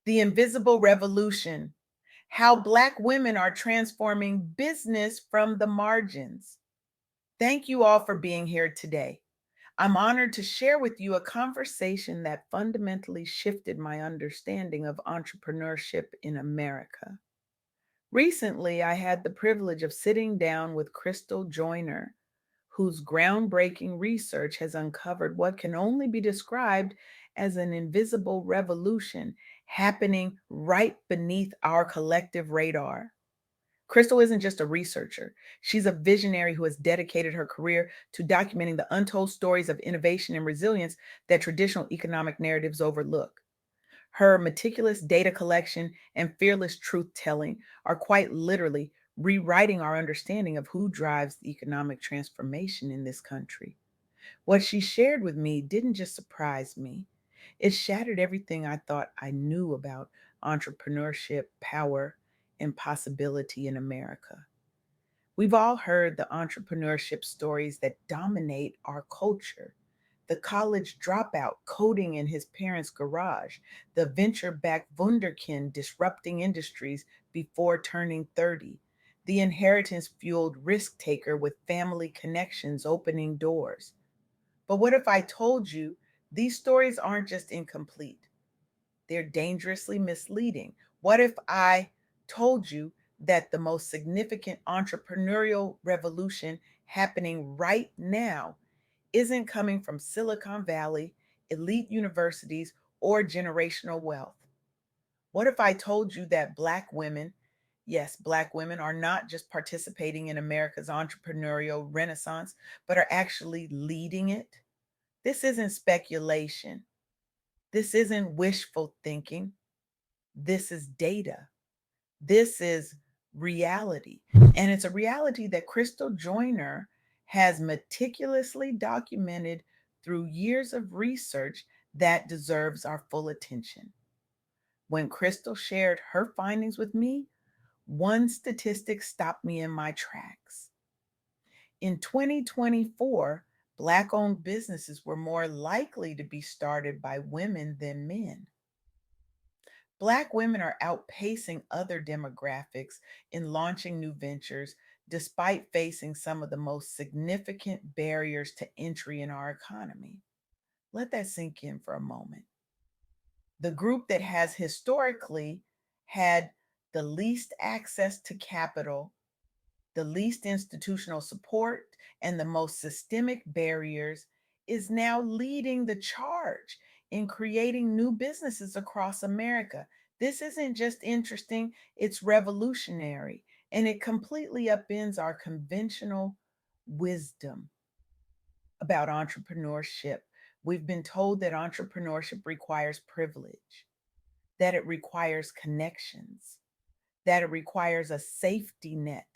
The Invisible Revolution: How Black Women Are Transforming Business from the Margins. Thank you all for being here today. I'm honored to share with you a conversation that fundamentally shifted my understanding of entrepreneurship in America. Recently, I had the privilege of sitting down with Kristal Joiner, whose groundbreaking research has uncovered what can only be described as an invisible revolution happening right beneath our collective radar. Crystal isn't just a researcher. She's a visionary who has dedicated her career to documenting the untold stories of innovation and resilience that traditional economic narratives overlook. Her meticulous data collection and fearless truth telling are quite literally rewriting our understanding of who drives the economic transformation in this country. What she shared with me didn't just surprise me, it shattered everything I thought I knew about entrepreneurship, power, and possibility in America. We've all heard the entrepreneurship stories that dominate our culture: the college dropout coding in his parents' garage, the venture backed Wunderkind disrupting industries before turning 30, the inheritance fueled risk taker with family connections opening doors. But what if I told you these stories aren't just incomplete? They're dangerously misleading. What if I told you that the most significant entrepreneurial revolution happening right now isn't coming from Silicon Valley, elite universities, or generational wealth? What if I told you that Black women, yes, Black women, are not just participating in America's entrepreneurial renaissance, but are actually leading it? This isn't speculation. This isn't wishful thinking. This is data. This is reality. And it's a reality that Kristal Joiner has meticulously documented through years of research that deserves our full attention. When Kristal shared her findings with me, one statistic stopped me in my tracks. In 2024, Black owned businesses were more likely to be started by women than men. Black women are outpacing other demographics in launching new ventures despite facing some of the most significant barriers to entry in our economy. Let that sink in for a moment. The group that has historically had the least access to capital, the least institutional support, and the most systemic barriers is now leading the charge in creating new businesses across America. This isn't just interesting, it's revolutionary, and it completely upends our conventional wisdom about entrepreneurship. We've been told that entrepreneurship requires privilege, that it requires connections, that it requires a safety net.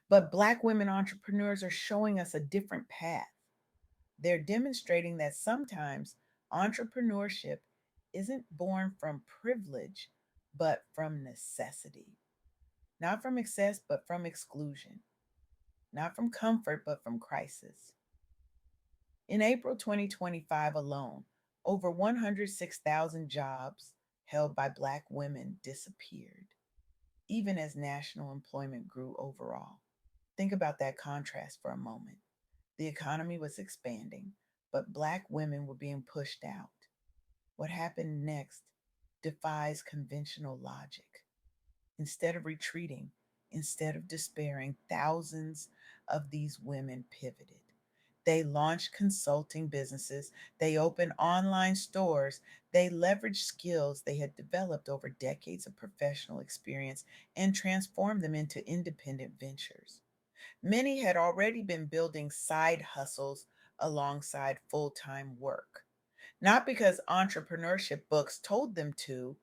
But Black women entrepreneurs are showing us a different path. They're demonstrating that sometimes entrepreneurship isn't born from privilege, but from necessity. Not from excess, but from exclusion. Not from comfort, but from crisis. In April 2025 alone, over 106,000 jobs held by Black women disappeared, even as national employment grew overall. Think about that contrast for a moment. The economy was expanding, but Black women were being pushed out. What happened next defies conventional logic. Instead of retreating, instead of despairing, thousands of these women pivoted. They launched consulting businesses, they opened online stores, they leveraged skills they had developed over decades of professional experience and transformed them into independent ventures. Many had already been building side hustles alongside full time work, not because entrepreneurship books told them to,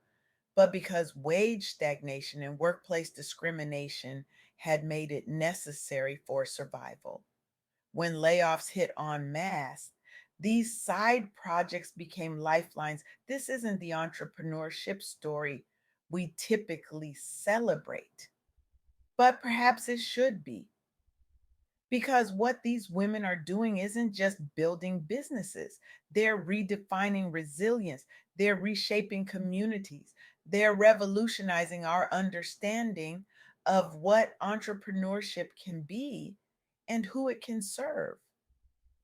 but because wage stagnation and workplace discrimination had made it necessary for survival. When layoffs hit en masse, these side projects became lifelines. This isn't the entrepreneurship story we typically celebrate, but perhaps it should be. Because what these women are doing isn't just building businesses, they're redefining resilience, they're reshaping communities, They're revolutionizing our understanding of what entrepreneurship can be and who it can serve.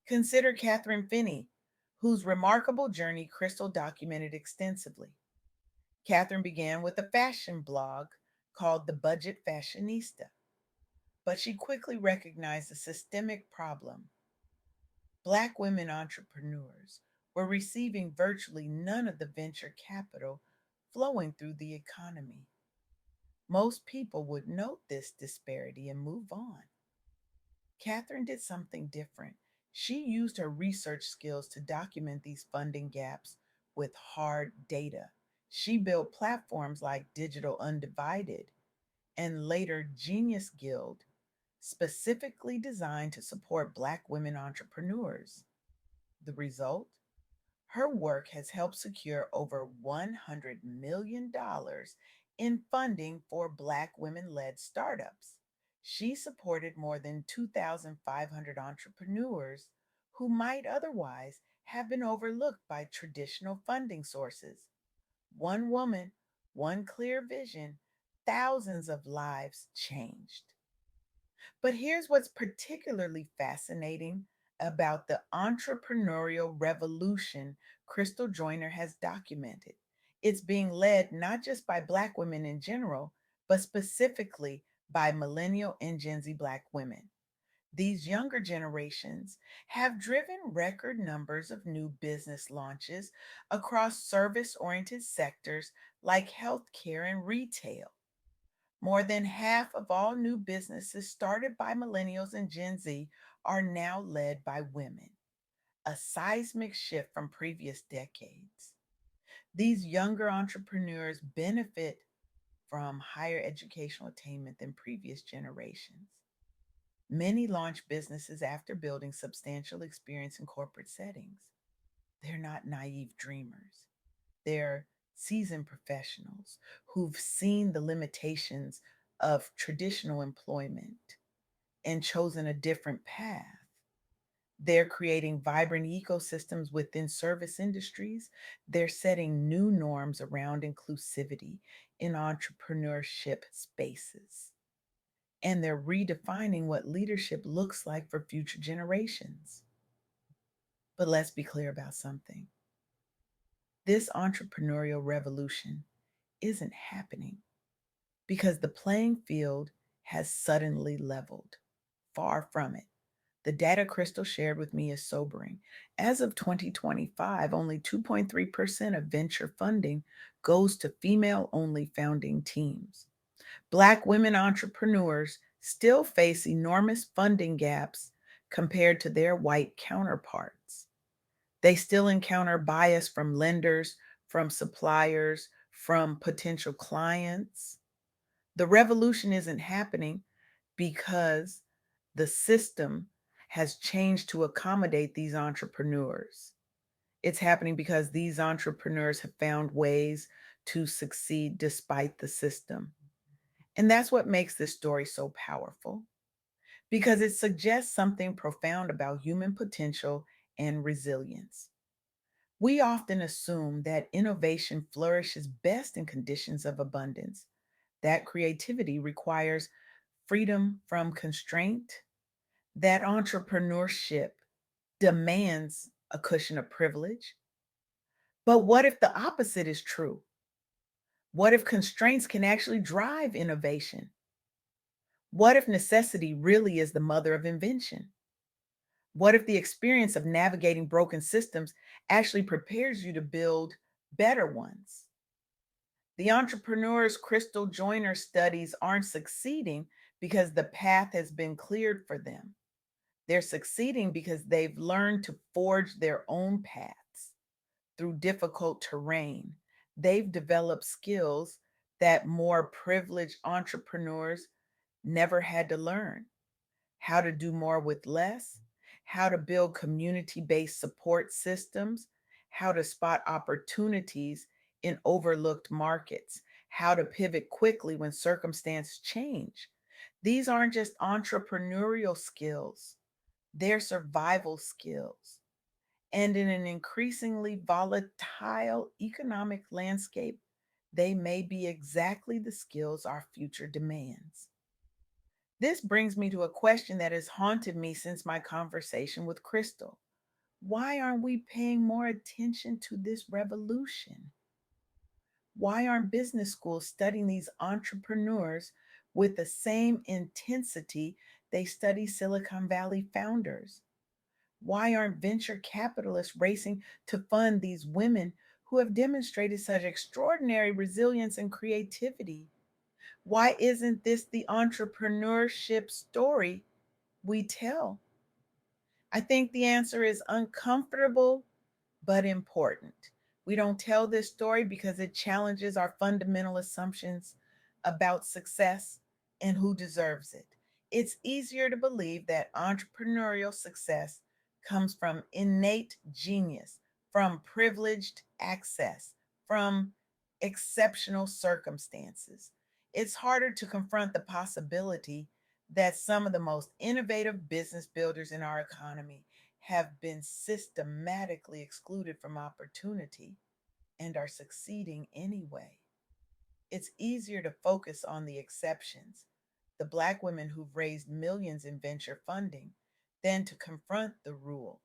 Consider Catherine Finney, whose remarkable journey Kristal documented extensively. Catherine began with a fashion blog called The Budget Fashionista, but she quickly recognized a systemic problem. Black women entrepreneurs were receiving virtually none of the venture capital flowing through the economy. Most people would note this disparity and move on. Catherine did something different. She used her research skills to document these funding gaps with hard data. She built platforms like Digital Undivided and later Genius Guild, specifically designed to support Black women entrepreneurs. The result? Her work has helped secure over $100 million in funding for Black women led startups. She supported more than 2,500 entrepreneurs who might otherwise have been overlooked by traditional funding sources. One woman, one clear vision, thousands of lives changed. But here's what's particularly fascinating about the entrepreneurial revolution Kristal Joiner has documented. It's being led not just by Black women in general, but specifically by Millennial and Gen Z Black women. These younger generations have driven record numbers of new business launches across service oriented sectors like healthcare and retail. More than half of all new businesses started by millennials and Gen Z are now led by women, a seismic shift from previous decades. These younger entrepreneurs benefit from higher educational attainment than previous generations. Many launch businesses after building substantial experience in corporate settings. They're not naive dreamers. They're seasoned professionals who've seen the limitations of traditional employment and chosen a different path. They're creating vibrant ecosystems within service industries. They're setting new norms around inclusivity in entrepreneurship spaces. And they're redefining what leadership looks like for future generations. But let's be clear about something. This entrepreneurial revolution isn't happening because the playing field has suddenly leveled. Far from it. The data Kristal shared with me is sobering. As of 2025, only 2.3% of venture funding goes to female only founding teams. Black women entrepreneurs still face enormous funding gaps compared to their white counterparts. They still encounter bias from lenders, from suppliers, from potential clients. The revolution isn't happening because the system has changed to accommodate these entrepreneurs. It's happening because these entrepreneurs have found ways to succeed despite the system. And that's what makes this story so powerful because it suggests something profound about human potential and resilience. We often assume that innovation flourishes best in conditions of abundance, that creativity requires freedom from constraint, that entrepreneurship demands a cushion of privilege. But what if the opposite is true? What if constraints can actually drive innovation? What if necessity really is the mother of invention? What if the experience of navigating broken systems actually prepares you to build better ones? The entrepreneurs Kristal Joiner studies aren't succeeding because the path has been cleared for them. They're succeeding because they've learned to forge their own paths through difficult terrain. They've developed skills that more privileged entrepreneurs never had to learn: how to do more with less, how to build community based support systems, how to spot opportunities in overlooked markets, how to pivot quickly when circumstances change. These aren't just entrepreneurial skills, they're survival skills. And in an increasingly volatile economic landscape, They may be exactly the skills our future demands. This brings me to a question that has haunted me since my conversation with Kristal. Why aren't we paying more attention to this revolution? Why aren't business schools studying these entrepreneurs with the same intensity they study Silicon Valley founders? Why aren't venture capitalists racing to fund these women who have demonstrated such extraordinary resilience and creativity? Why isn't this the entrepreneurship story we tell? I think the answer is uncomfortable but important. We don't tell this story because it challenges our fundamental assumptions about success and who deserves it. It's easier to believe that entrepreneurial success comes from innate genius, from privileged access, from exceptional circumstances. It's harder to confront the possibility that some of the most innovative business builders in our economy have been systematically excluded from opportunity and are succeeding anyway. It's easier to focus on the exceptions, the Black women who've raised millions in venture funding, than to confront the rule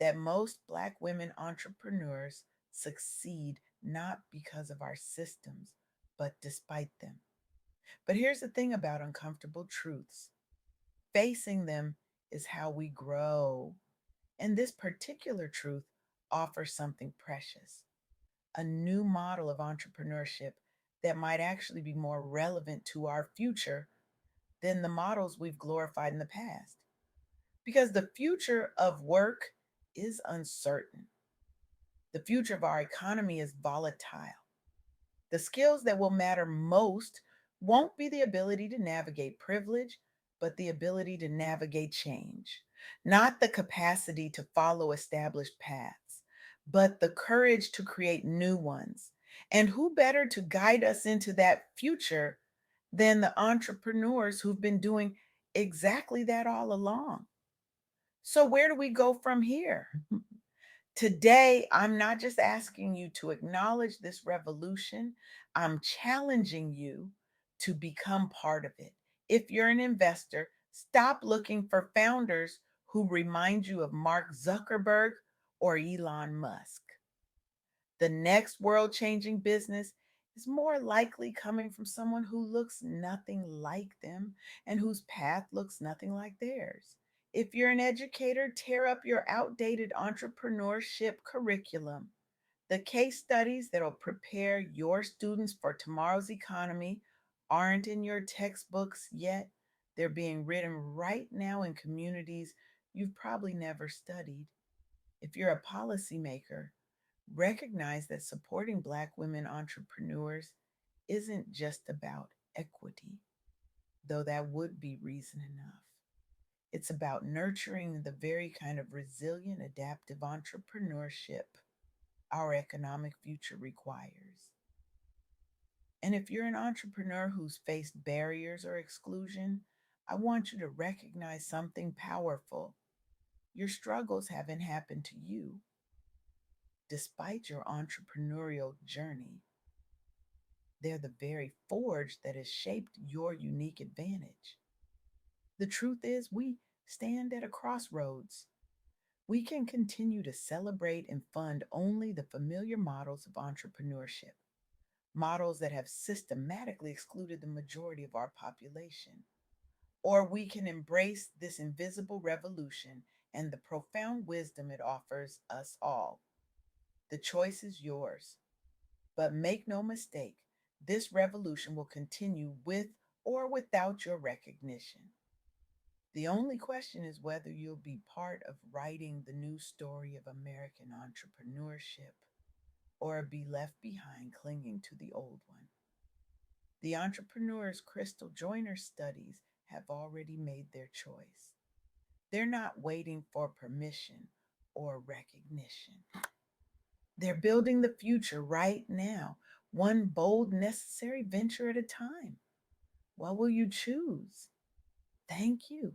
that most Black women entrepreneurs succeed not because of our systems, but despite them. But here's the thing about uncomfortable truths: facing them is how we grow. And this particular truth offers something precious, a new model of entrepreneurship that might actually be more relevant to our future than the models we've glorified in the past. Because the future of work is uncertain, the future of our economy is volatile. The skills that will matter most won't be the ability to navigate privilege, but the ability to navigate change. Not the capacity to follow established paths, but the courage to create new ones. And who better to guide us into that future than the entrepreneurs who've been doing exactly that all along? So, where do we go from here? Today, I'm not just asking you to acknowledge this revolution, I'm challenging you to become part of it. If you're an investor, stop looking for founders who remind you of Mark Zuckerberg or Elon Musk. The next world changing business is more likely coming from someone who looks nothing like them and whose path looks nothing like theirs. If you're an educator, tear up your outdated entrepreneurship curriculum. The case studies that'll prepare your students for tomorrow's economy aren't in your textbooks yet. They're being written right now in communities you've probably never studied. If you're a policymaker, recognize that supporting Black women entrepreneurs isn't just about equity, though that would be reason enough. It's about nurturing the very kind of resilient, adaptive entrepreneurship our economic future requires. And if you're an entrepreneur who's faced barriers or exclusion, I want you to recognize something powerful. Your struggles haven't happened to you. Despite your entrepreneurial journey, they're the very forge that has shaped your unique advantage. The truth is, we stand at a crossroads. We can continue to celebrate and fund only the familiar models of entrepreneurship, models that have systematically excluded the majority of our population. Or we can embrace this invisible revolution and the profound wisdom it offers us all. The choice is yours. But make no mistake, this revolution will continue with or without your recognition. The only question is whether you'll be part of writing the new story of American entrepreneurship or be left behind clinging to the old one. The entrepreneurs Kristal Joiner studies have already made their choice. They're not waiting for permission or recognition. They're building the future right now, one bold, necessary venture at a time. What will you choose? Thank you.